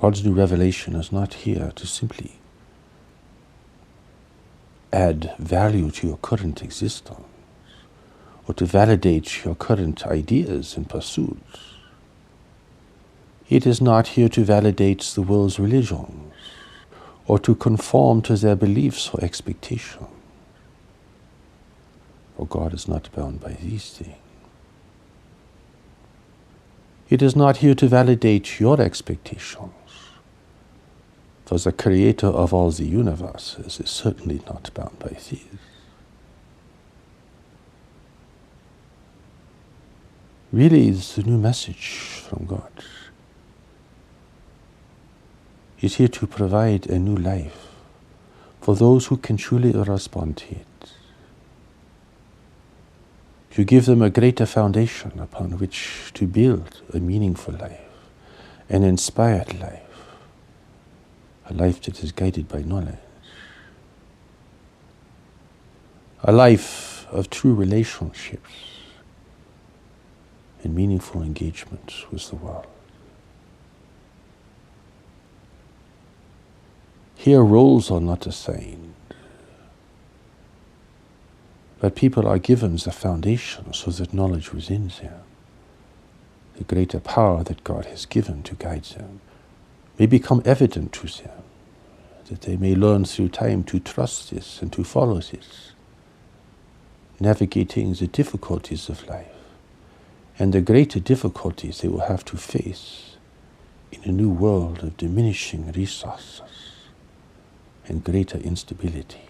God's new revelation is not here to simply add value to your current existence or to validate your current ideas and pursuits. It is not here to validate the world's religions or to conform to their beliefs or expectations. For God is not bound by these things. It is not here to validate your expectations, for the Creator of all the universes is certainly not bound by these. Really, it's the new message from God. It's here to provide a new life for those who can truly respond to it. You give them a greater foundation upon which to build a meaningful life, an inspired life, a life that is guided by knowledge, a life of true relationships and meaningful engagement with the world. Here roles are not assigned, but people are given the foundation so that knowledge within them, the greater power that God has given to guide them, may become evident to them, that they may learn through time to trust this and to follow this, navigating the difficulties of life and the greater difficulties they will have to face in a new world of diminishing resources and greater instability.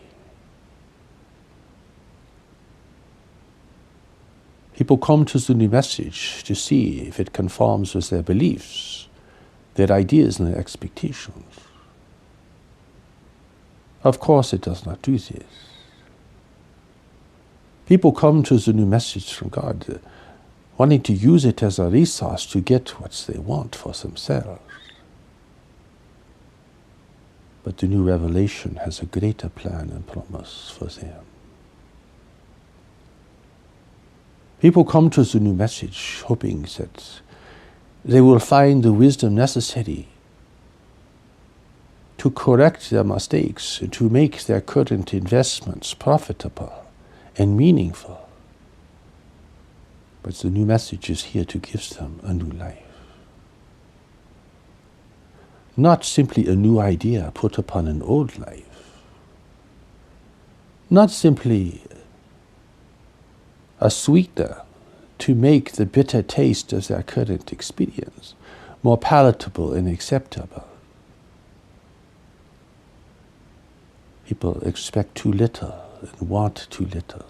People come to the new message to see if it conforms with their beliefs, their ideas and their expectations. Of course it does not do this. People come to the new message from God wanting to use it as a resource to get what they want for themselves. But the new revelation has a greater plan and promise for them. People come to the new message hoping that they will find the wisdom necessary to correct their mistakes and to make their current investments profitable and meaningful. But the new message is here to give them a new life. Not simply a new idea put upon an old life. Not simply a sweetener to make the bitter taste of their current experience more palatable and acceptable. People expect too little and want too little,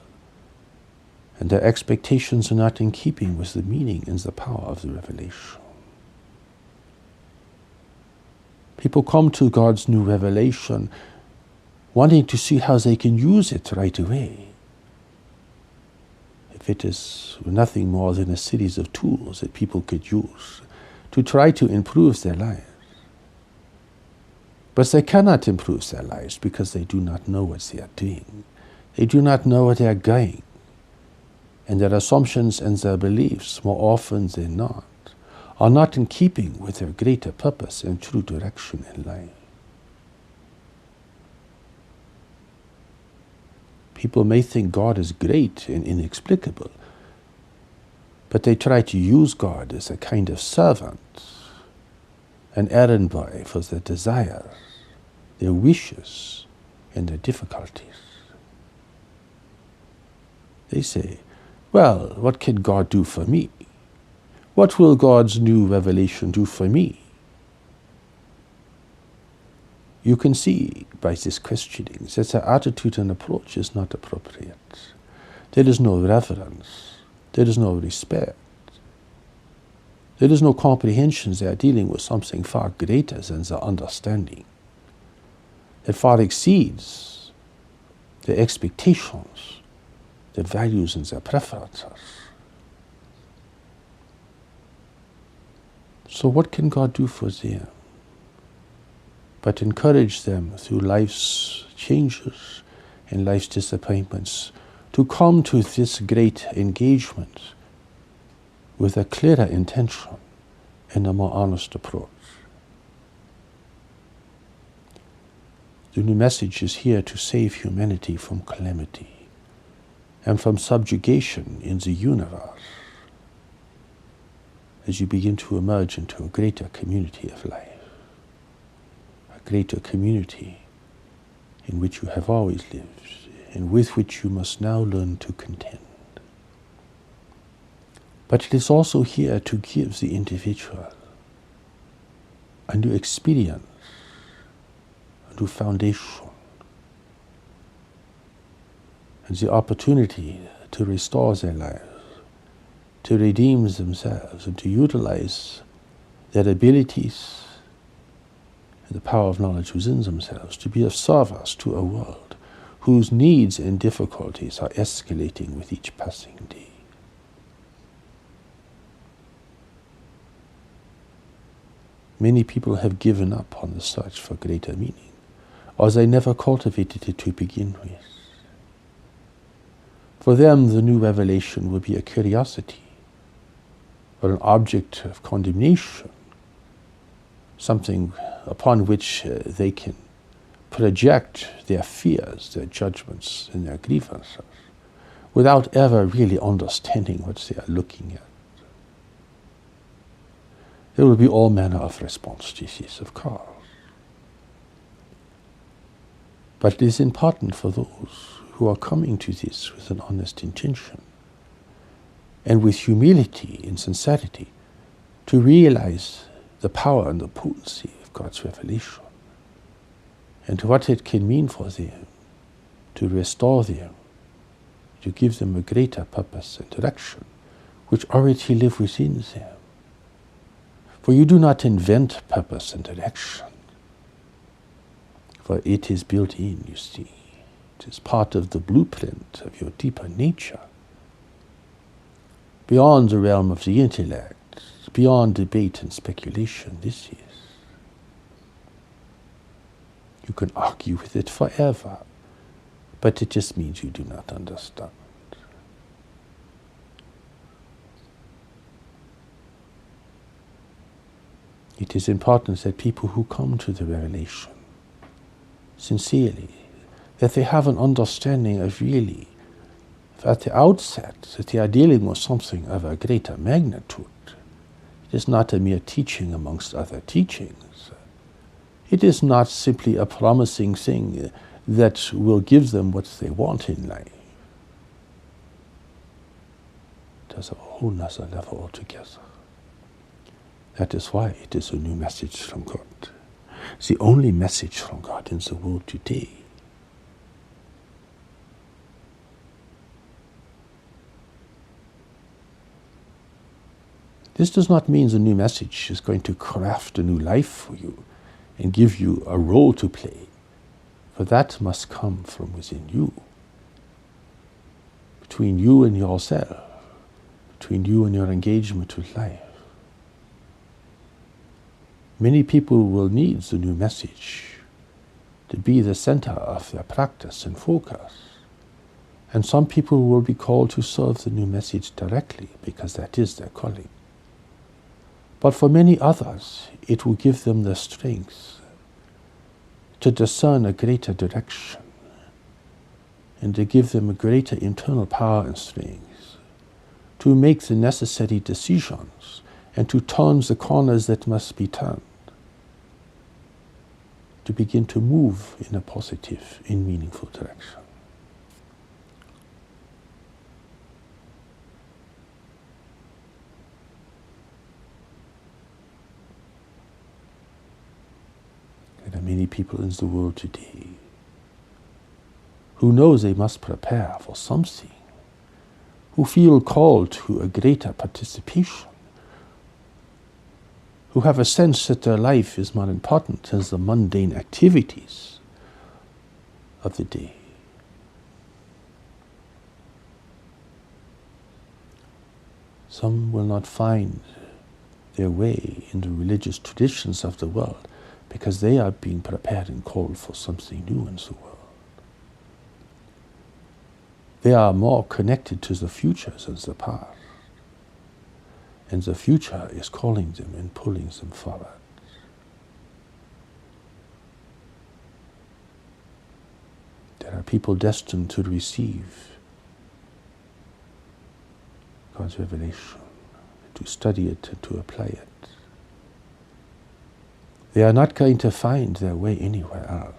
and their expectations are not in keeping with the meaning and the power of the revelation. People come to God's new revelation wanting to see how they can use it right away. If it is nothing more than a series of tools that people could use to try to improve their lives. But they cannot improve their lives because they do not know what they are doing. They do not know where they are going. And their assumptions and their beliefs, more often than not, are not in keeping with their greater purpose and true direction in life. People may think God is great and inexplicable, but they try to use God as a kind of servant, an errand boy for their desires, their wishes, and their difficulties. They say, well, what can God do for me? What will God's new revelation do for me? You can see by this questioning that their attitude and approach is not appropriate. There is no reverence. There is no respect. There is no comprehension. They are dealing with something far greater than their understanding. It far exceeds their expectations, their values and their preferences. So what can God do for them? But encourage them through life's changes and life's disappointments to come to this great engagement with a clearer intention and a more honest approach. The new message is here to save humanity from calamity and from subjugation in the universe as you begin to emerge into a greater community of life, a greater community in which you have always lived and with which you must now learn to contend. But it is also here to give the individual a new experience, a new foundation, and the opportunity to restore their lives, to redeem themselves, and to utilize their abilities and the power of knowledge within themselves to be of service to a world whose needs and difficulties are escalating with each passing day. Many people have given up on the search for greater meaning, or they never cultivated it to begin with. For them, the new revelation will be a curiosity, or an object of condemnation, something upon which they can project their fears, their judgments, and their grievances, without ever really understanding what they are looking at. There will be all manner of response to this, of course. But it is important for those who are coming to this with an honest intention and with humility and sincerity to realize the power and the potency of God's revelation and what it can mean for them, to restore them, to give them a greater purpose and direction which already live within them. For you do not invent purpose and direction, for it is built in, you see. It is part of the blueprint of your deeper nature, beyond the realm of the intellect, beyond debate and speculation. This is. You can argue with it forever, but it just means you do not understand. It is important that people who come to the revelation sincerely, that they have an understanding of really, at the outset, that they are dealing with something of a greater magnitude. It is not a mere teaching amongst other teachings. It is not simply a promising thing that will give them what they want in life. It is a whole nother level altogether. That is why it is a new message from God. It's the only message from God in the world today. This does not mean the new message is going to craft a new life for you and give you a role to play, for that must come from within you, between you and yourself, between you and your engagement with life. Many people will need the new message to be the center of their practice and focus. And some people will be called to serve the new message directly because that is their calling. But for many others, it will give them the strength to discern a greater direction and to give them a greater internal power and strength to make the necessary decisions and to turn the corners that must be turned, to begin to move in a positive, in meaningful direction. There are many people in the world today who know they must prepare for something, who feel called to a greater participation, who have a sense that their life is more important than the mundane activities of the day. Some will not find their way in the religious traditions of the world because they are being prepared and called for something new in the world. They are more connected to the future than the past. And the future is calling them and pulling them forward. There are people destined to receive God's revelation, to study it and to apply it. They are not going to find their way anywhere else.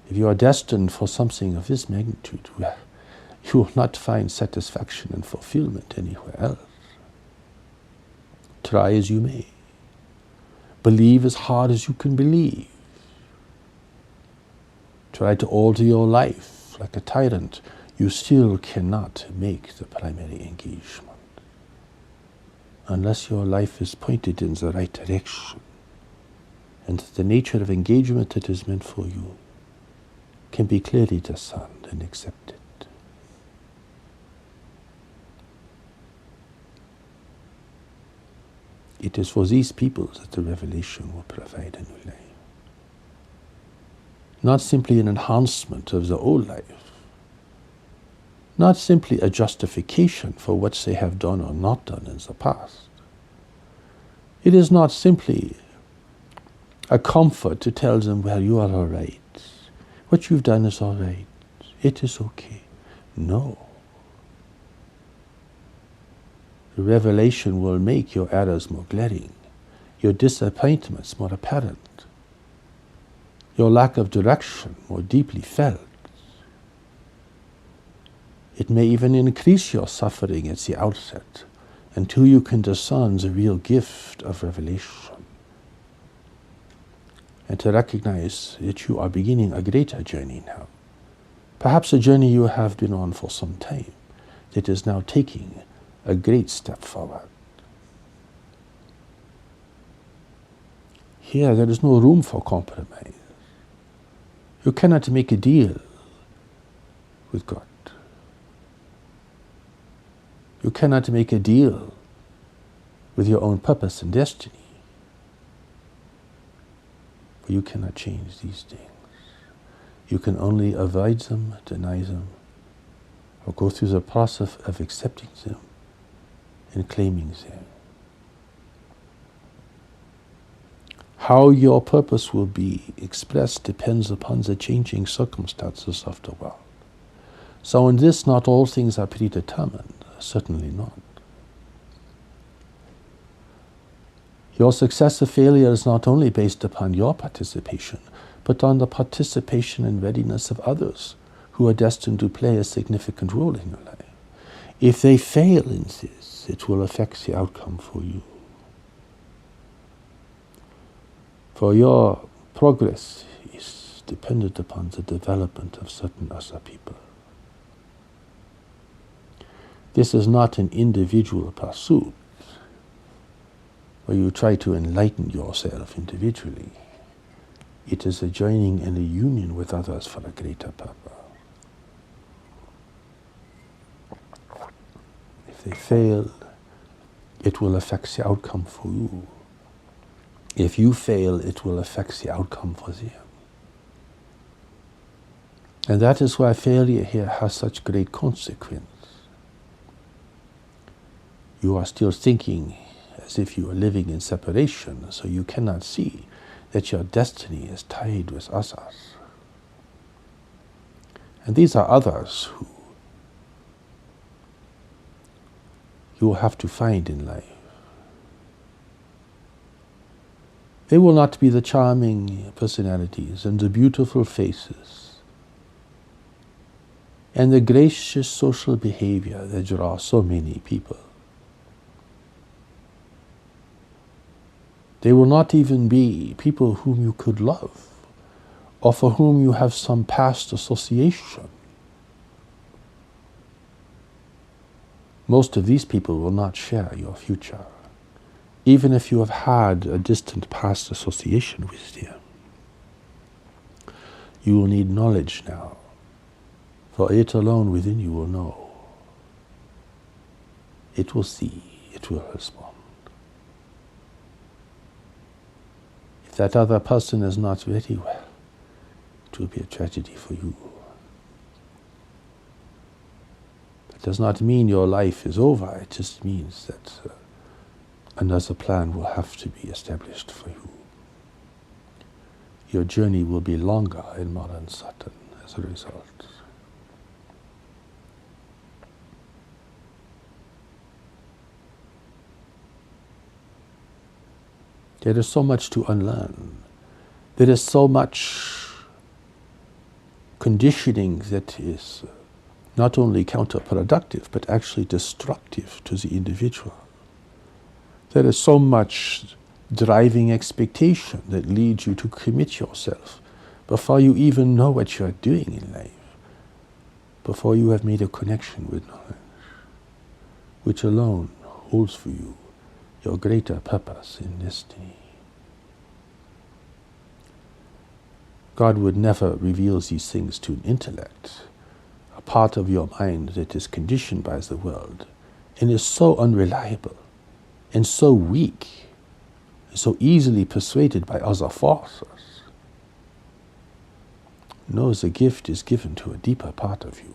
If you are destined for something of this magnitude, you will not find satisfaction and fulfillment anywhere else. Try as you may. Believe as hard as you can believe. Try to alter your life like a tyrant. You still cannot make the primary engagement unless your life is pointed in the right direction and the nature of engagement that is meant for you can be clearly discerned and accepted. It is for these people that the revelation will provide a new life. Not simply an enhancement of the old life, not simply a justification for what they have done or not done in the past. It is not simply a comfort to tell them, well, you are all right. What you've done is all right. It is okay. No. The revelation will make your errors more glaring, your disappointments more apparent, your lack of direction more deeply felt. It may even increase your suffering at the outset until you can discern the real gift of revelation and to recognize that you are beginning a greater journey now. Perhaps a journey you have been on for some time that is now taking a great step forward. Here there is no room for compromise. You cannot make a deal with God. You cannot make a deal with your own purpose and destiny. For you cannot change these things. You can only avoid them, deny them, or go through the process of accepting them and claiming them. How your purpose will be expressed depends upon the changing circumstances of the world. So in this, not all things are predetermined. Certainly not. Your success or failure is not only based upon your participation, but on the participation and readiness of others who are destined to play a significant role in your life. If they fail in this, it will affect the outcome for you. For your progress is dependent upon the development of certain other people. This is not an individual pursuit where you try to enlighten yourself individually. It is a joining and a union with others for a greater purpose. If they fail, it will affect the outcome for you. If you fail, it will affect the outcome for them. And that is why failure here has such great consequence. You are still thinking as if you are living in separation, so you cannot see that your destiny is tied with others. And these are others who you will have to find in life. They will not be the charming personalities and the beautiful faces and the gracious social behavior that draw so many people. They will not even be people whom you could love or for whom you have some past association. Most of these people will not share your future, even if you have had a distant past association with them. You will need knowledge now, for it alone within you will know. It will see, it will respond. If that other person is not ready, well, it will be a tragedy for you. It does not mean your life is over, it just means that another plan will have to be established for you. your journey will be longer in modern Saturn as a result. There is so much to unlearn. There is so much conditioning that is not only counterproductive, but actually destructive to the individual. There is so much driving expectation that leads you to commit yourself before you even know what you are doing in life, before you have made a connection with knowledge, which alone holds for you your greater purpose in destiny. God would never reveal these things to an intellect, a part of your mind that is conditioned by the world and is so unreliable and so weak, and so easily persuaded by other forces. No, the gift is given to a deeper part of you.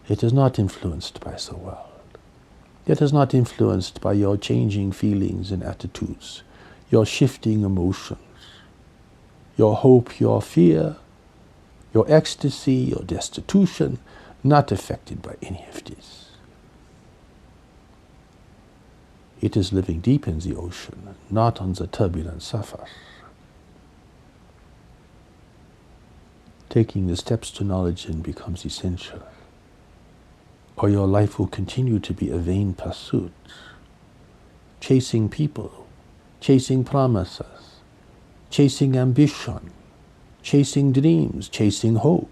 It is not influenced by the world. It is not influenced by your changing feelings and attitudes, your shifting emotions, your hope, your fear, your ecstasy, your destitution, not affected by any of this. It is living deep in the ocean, not on the turbulent surface. Taking the steps to knowledge then becomes essential, or your life will continue to be a vain pursuit, chasing people, chasing promises, chasing ambition, chasing dreams, chasing hope,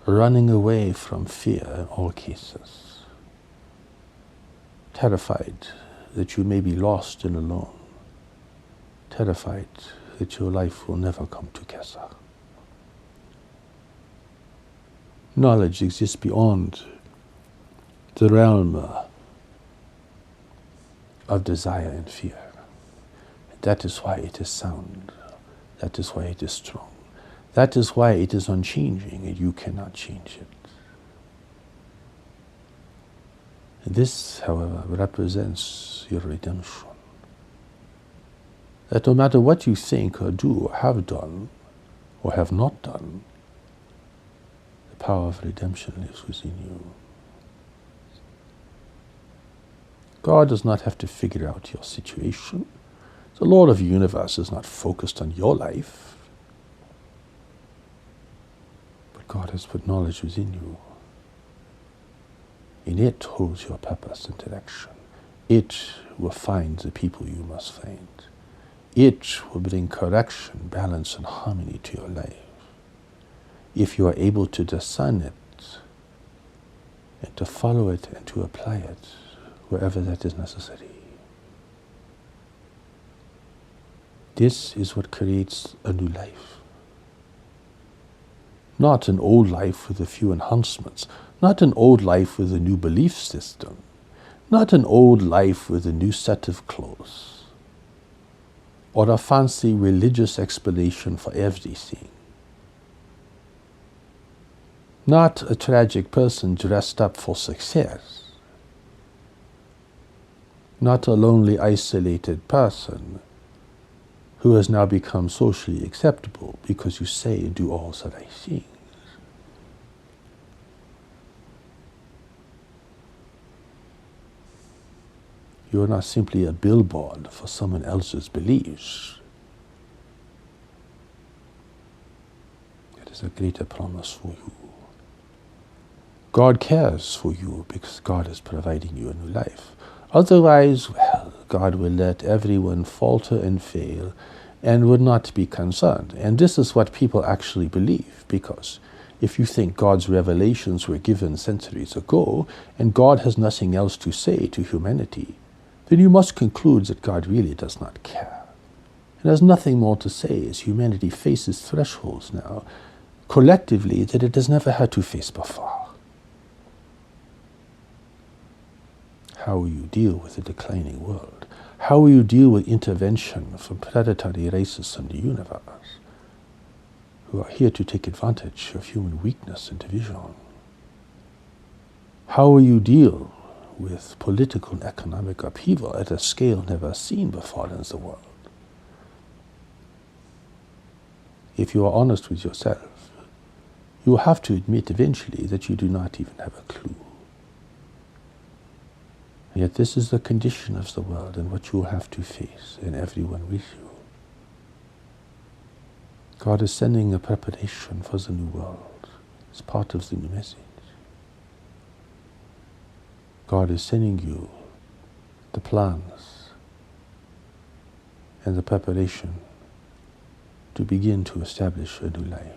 running away from fear in all cases, terrified that you may be lost and alone, terrified that your life will never come together. Knowledge exists beyond the realm of desire and fear. That is why it is sound. That is why it is strong. That is why it is unchanging and you cannot change it. This, however, represents your redemption. That no matter what you think or do or have done or have not done, the power of redemption lives within you. God does not have to figure out your situation. The Lord of the universe is not focused on your life. But God has put knowledge within you. In it holds your purpose and direction. It will find the people you must find. It will bring correction, balance, and harmony to your life. If you are able to discern it, and to follow it, and to apply it, wherever that is necessary. This is what creates a new life. Not an old life with a few enhancements, not an old life with a new belief system, not an old life with a new set of clothes, or a fancy religious explanation for everything. Not a tragic person dressed up for success, not a lonely, isolated person who has now become socially acceptable because you say and do all the right things. You are not simply a billboard for someone else's beliefs. It is a greater promise for you. God cares for you because God is providing you a new life. Otherwise, well, God will let everyone falter and fail and would not be concerned. And this is what people actually believe, because if you think God's revelations were given centuries ago and God has nothing else to say to humanity, then you must conclude that God really does not care. And has nothing more to say as humanity faces thresholds now, collectively, that it has never had to face before. How will you deal with a declining world? How will you deal with intervention from predatory races in the universe who are here to take advantage of human weakness and division? How will you deal with political and economic upheaval at a scale never seen before in the world? if you are honest with yourself, you will have to admit eventually that you do not even have a clue. Yet this is the condition of the world and what you will have to face, and everyone with you. God is sending a preparation for the new world. It's part of the new message. God is sending you the plans and the preparation to begin to establish a new life.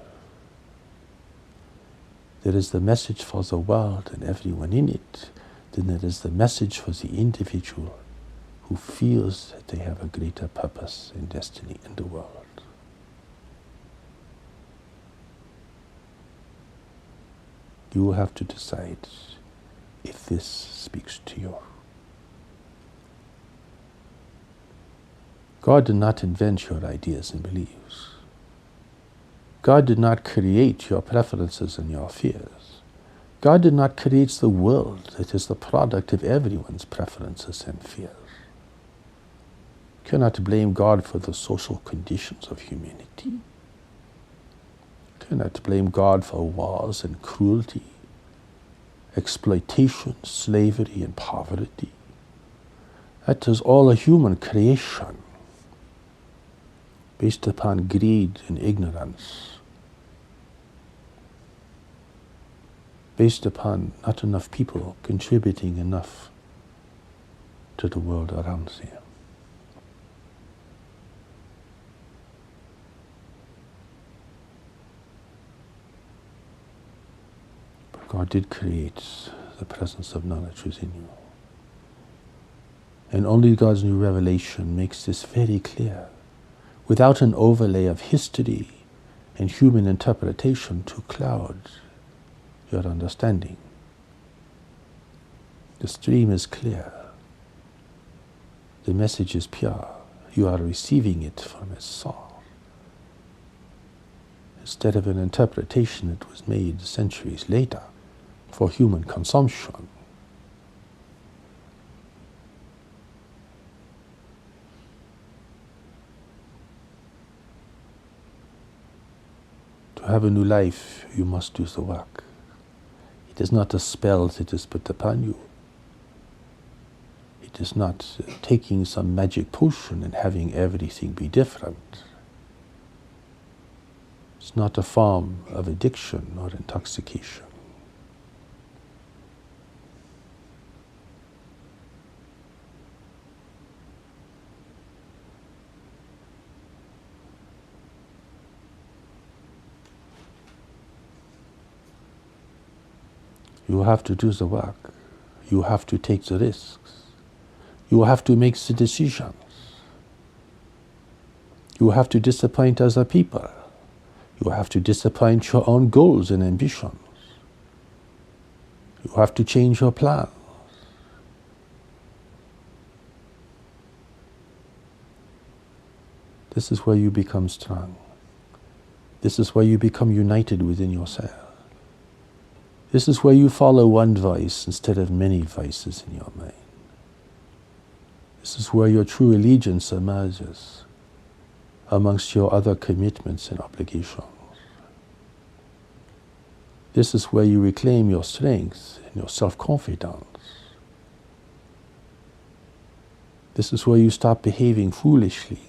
There is the message for the world and everyone in it. Then there is the message for the individual who feels that they have a greater purpose and destiny in the world. You will have to decide if this speaks to you. God did not invent your ideas and beliefs. God did not create your preferences and your fears. God did not create the world that is the product of everyone's preferences and fears. You cannot blame God for the social conditions of humanity. You cannot blame God for wars and cruelty, exploitation, slavery, and poverty. That is all a human creation based upon greed and ignorance, based upon not enough people contributing enough to the world around them. But God did create the presence of knowledge within you. And only God's new revelation makes this very clear, without an overlay of history and human interpretation to cloud your understanding. The stream is clear. The message is pure. You are receiving it from its source. Instead of an interpretation that was made centuries later for human consumption. To have a new life, you must do the work. It is not a spell that is put upon you. It is not taking some magic potion and having everything be different. It's not a form of addiction or intoxication. You have to do the work. You have to take the risks. You have to make the decisions. You have to disappoint other people. You have to disappoint your own goals and ambitions. You have to change your plans. This is where you become strong. This is where you become united within yourself. This is where you follow one voice instead of many voices in your mind. This is where your true allegiance emerges amongst your other commitments and obligations. This is where you reclaim your strength and your self-confidence. This is where you stop behaving foolishly,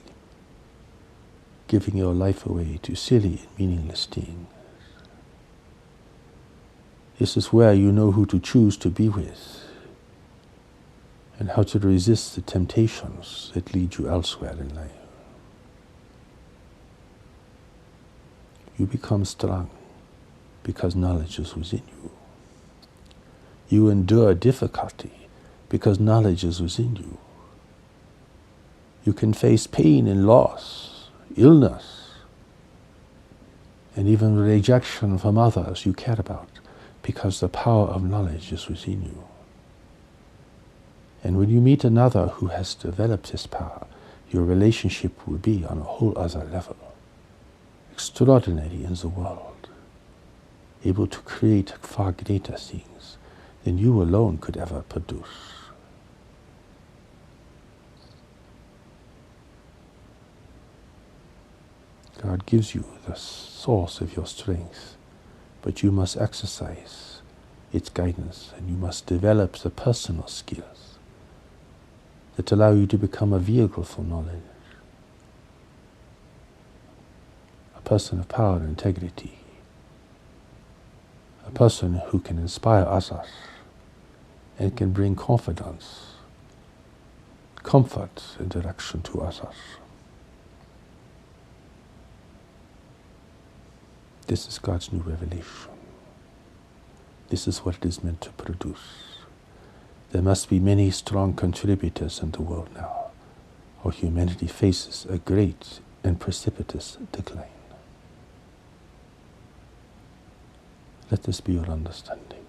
giving your life away to silly and meaningless things. This is where you know who to choose to be with and how to resist the temptations that lead you elsewhere in life. You become strong because knowledge is within you. You endure difficulty because knowledge is within you. You can face pain and loss, illness, and even rejection from others you care about, because the power of knowledge is within you. And when you meet another who has developed this power, your relationship will be on a whole other level, extraordinary in the world, able to create far greater things than you alone could ever produce. God gives you the source of your strength, but you must exercise its guidance, and you must develop the personal skills that allow you to become a vehicle for knowledge, a person of power and integrity, a person who can inspire others and can bring confidence, comfort, and direction to others. This is God's new revelation. This is what it is meant to produce. There must be many strong contributors in the world now, or humanity faces a great and precipitous decline. Let this be your understanding.